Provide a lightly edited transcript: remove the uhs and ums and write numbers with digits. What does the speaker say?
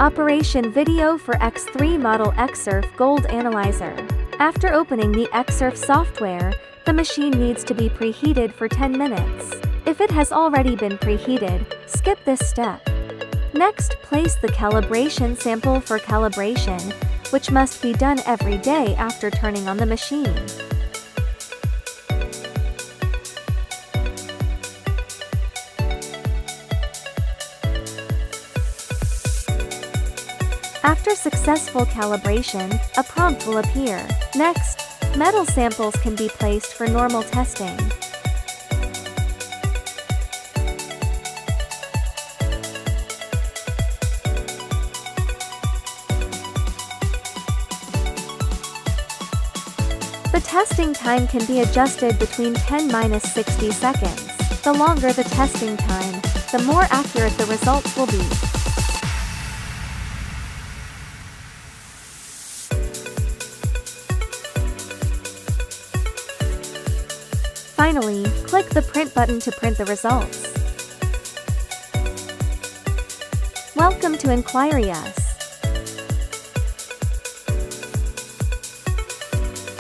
Operation video for X3 model XRF Gold Analyzer. After opening the XRF software, the machine needs to be preheated for 10 minutes. If it has already been preheated, skip this step. Next, place the calibration sample for calibration, which must be done every day after turning on the machine. After successful calibration, a prompt will appear. Next, metal samples can be placed for normal testing. The testing time can be adjusted between 10–60 seconds. The longer the testing time, the more accurate the results will be. Finally, click the print button to print the results. Welcome to Inquiry Us.